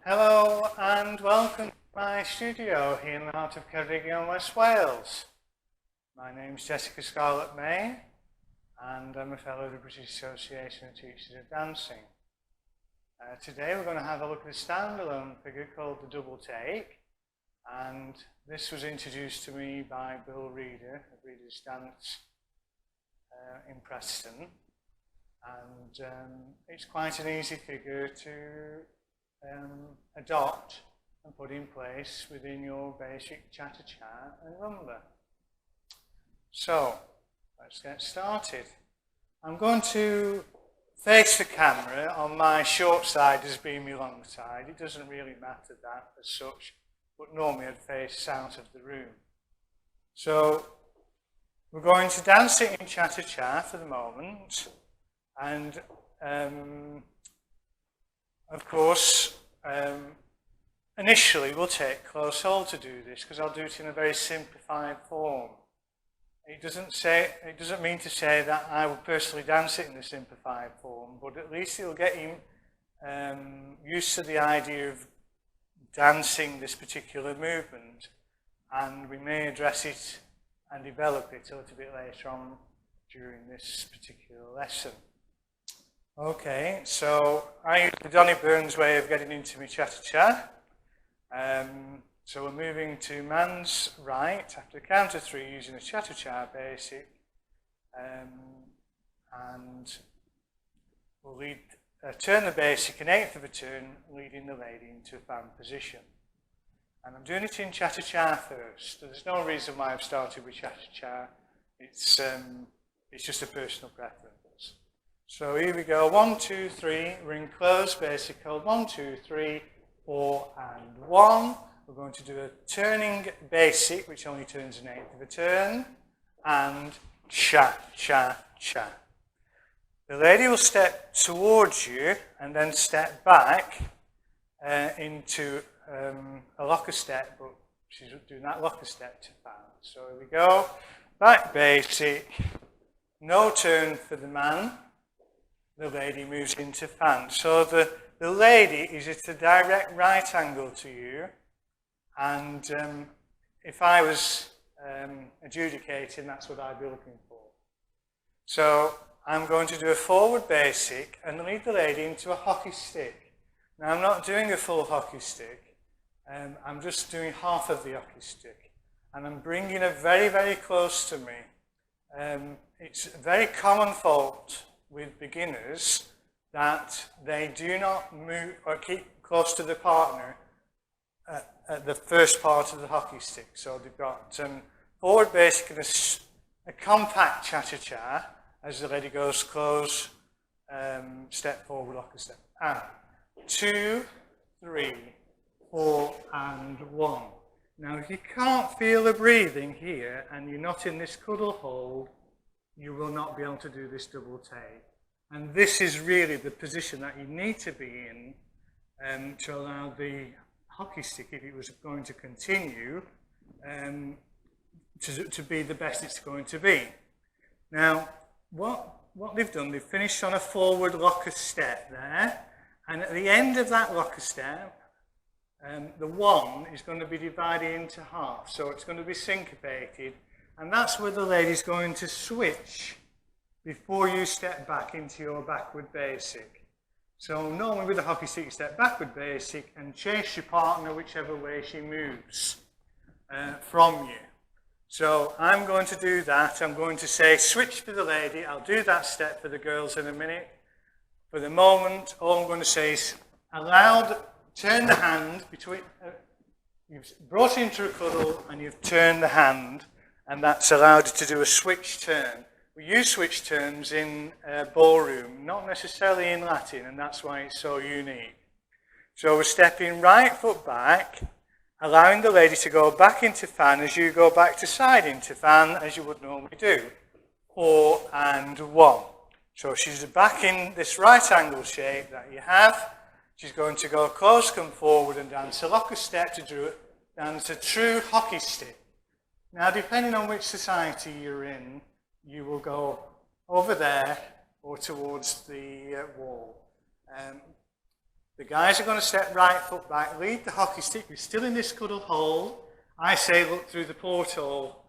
Hello and welcome to my studio here in the heart of Ceredigion, West Wales. My name is Jessica Scarlett May and I'm a fellow of the British Association of Teachers of Dancing. Today we're going to have a look at a standalone figure called the double take, and this was introduced to me by Bill Reader of Reader's Dance in Preston, and it's quite an easy figure to adopt and put in place within your basic cha-cha-cha and rumba. So, let's get started. I'm going to face the camera on my short side as being my long side. It doesn't really matter that as such, but normally I'd face out of the room. So, we're going to dance it in cha-cha-cha for the moment, and of course, initially we'll take close hold to do this because I'll do it in a very simplified form. It doesn't mean to say that I will personally dance it in a simplified form, but at least it'll get you used to the idea of dancing this particular movement, and we may address it and develop it a little bit later on during this particular lesson. Okay, so I use the Donnie Burns way of getting into my cha-cha-cha. So we're moving to man's right after the count of three using a cha-cha-cha basic, and we'll turn the basic an eighth of a turn, leading the lady into a fan position. And I'm doing it in cha-cha-cha first. There's no reason why I've started with cha-cha-cha. It's just a personal preference. So here we go, 1, 2, 3, we're in close basic hold, 1, 2, 3, 4 and 1. We're going to do a turning basic, which only turns an eighth of a turn, and cha, cha, cha. The lady will step towards you and then step back into a locker step, but she's doing that locker step to fan. So here we go, back basic, no turn for the man. The lady moves into fan. So the lady is at a direct right angle to you, and if I was adjudicating, that's what I'd be looking for. So I'm going to do a forward basic and lead the lady into a hockey stick. Now I'm not doing a full hockey stick, I'm just doing half of the hockey stick, and I'm bringing her very, very close to me. It's a very common fault with beginners that they do not move or keep close to the partner at the first part of the hockey stick. So they've got forward basic and a compact cha-cha-cha as the lady goes close, step forward, locker step. And 2, 3, 4 and 1. Now if you can't feel the breathing here and you're not in this cuddle hold, you will not be able to do this double take. And this is really the position that you need to be in to allow the hockey stick, if it was going to continue, to be the best it's going to be. Now, what they've done, they've finished on a forward locker step there, and at the end of that locker step, the 1 is going to be divided into half, so it's going to be syncopated. And that's where the lady's going to switch before you step back into your backward basic. So normally with the hockey stick, you step backward basic and chase your partner whichever way she moves from you. So I'm going to do that. I'm going to say switch for the lady. I'll do that step for the girls in a minute. For the moment, all I'm going to say is allowed, turn the hand between, you've brought into a cuddle and you've turned the hand, and that's allowed to do a switch turn. We use switch turns in ballroom, not necessarily in Latin, and that's why it's so unique. So we're stepping right foot back, allowing the lady to go back into fan as you go back to side into fan, as you would normally do. 4 and 1. So she's back in this right angle shape that you have. She's going to go close, come forward and dance a locker step to dance a true hockey stick. Now, depending on which society you're in, you will go over there or towards the wall. The guys are going to step right foot back, lead the hockey stick. You're still in this cuddle hold. I say look through the porthole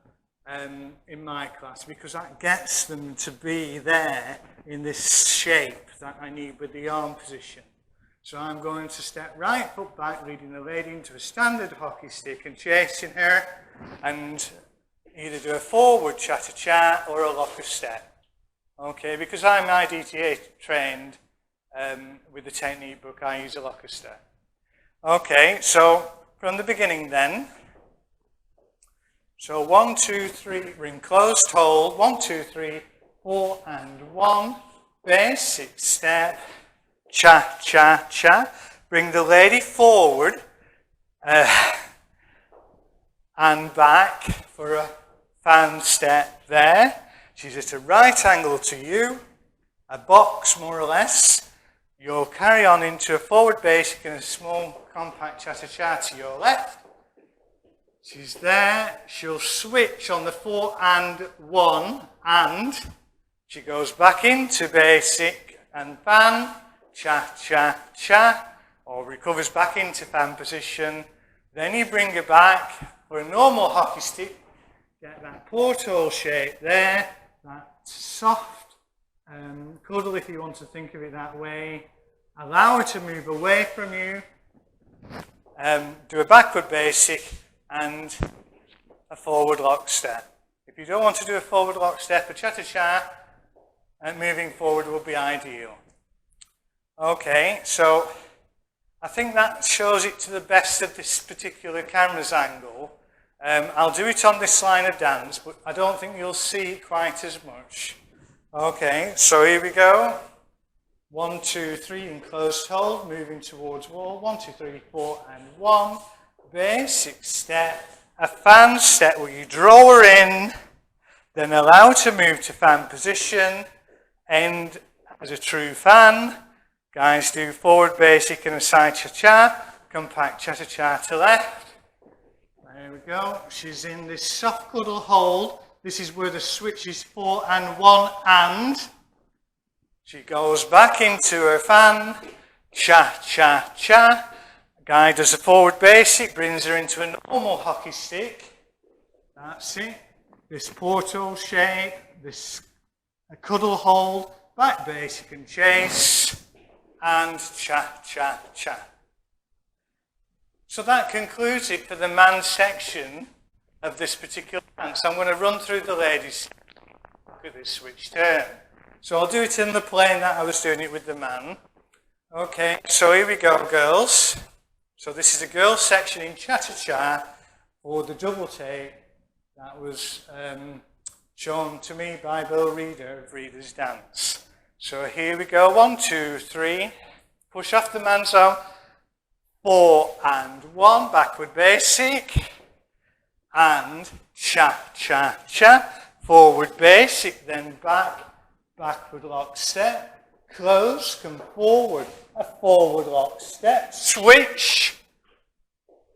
in my class because that gets them to be there in this shape that I need with the arm position. So I'm going to step right foot back, leading the lady into a standard hockey stick and chasing her, and either do a forward cha-cha-cha or a locker step. Okay, because I'm IDTA trained with the technique book, I use a locker step. Okay, so from the beginning then. So 1, 2, 3, we're in closed hold. 1, 2, 3, 4, and 1. Basic step. Cha, cha, cha. Bring the lady forward and back for a fan step there. She's at a right angle to you, a box more or less. You'll carry on into a forward basic and a small compact cha-cha-cha to your left. She's there. She'll switch on the 4 and 1 and she goes back into basic and fan. Cha-cha-cha, or recovers back into fan position. Then you bring her back for a normal hockey stick. Get that porthole shape there, that soft cuddle if you want to think of it that way. Allow her to move away from you. Do a backward basic and a forward lock step. If you don't want to do a forward lock step, a cha-cha-cha and moving forward will be ideal. Okay, so I think that shows it to the best of this particular camera's angle. I'll do it on this line of dance, but I don't think you'll see it quite as much. Okay, so here we go. 1, 2, 3 in closed hold, moving towards wall. 1, 2, 3, 4, and 1. Basic step. A fan step where you draw her in, then allow her to move to fan position, end as a true fan. Guys do forward basic and a side cha-cha, compact cha-cha-cha to left. There we go. She's in this soft cuddle hold. This is where the switch is 4 and 1 and. She goes back into her fan, cha-cha-cha. Guy does a forward basic, brings her into a normal hockey stick. That's it. This porthole shape, this cuddle hold, back basic and chase. And cha-cha-cha. So that concludes it for the man section of this particular dance. I'm going to run through the ladies. Look at this switch turn. So I'll do it in the plane that I was doing it with the man. Okay, so here we go, girls. So this is a girls section in cha-cha-cha for the double take that was shown to me by Bill Reader of Reader's Dance. So here we go, 1, 2, 3, push off the man's arm, 4 and 1, backward basic, and cha-cha-cha, forward basic, then back, backward lock step, close, come forward, a forward lock step, switch,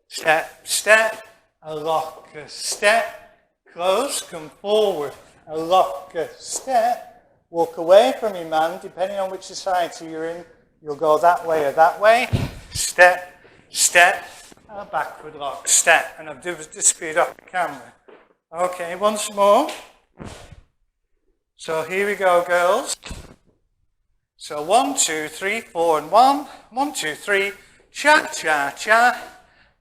step, step, a locker step, close, come forward, a locker step, walk away from your man, depending on which society you're in, you'll go that way or that way. Step, step, a backward lock, step. And I've disappeared off the camera. Okay, once more. So here we go, girls. So 1, 2, 3, 4, and 1. 1, 2, 3, cha-cha-cha.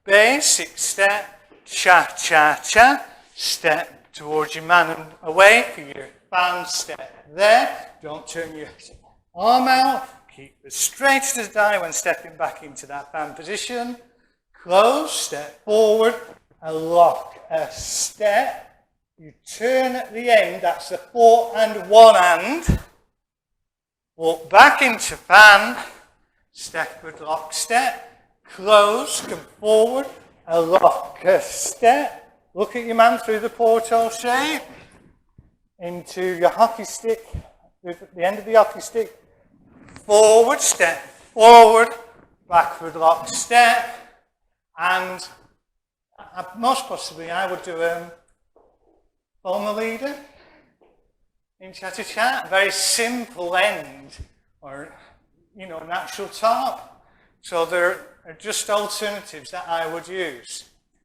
Basic step, cha-cha-cha. Step towards your man and away for your fan step. There, don't turn your arm out, keep as straight as a die when stepping back into that fan position. Close, step forward, a lock, a step. You turn at the end, that's the 4 and 1 and. Walk back into fan, step, lock, step. Close, come forward, a lock, a step. Look at your man through the porthole shape. Into your hockey stick, with the end of the hockey stick, forward step, forward, backward lock step, and most possibly I would do Fulmer leader in cha-cha-cha, very simple end, or natural top. So there are just alternatives that I would use.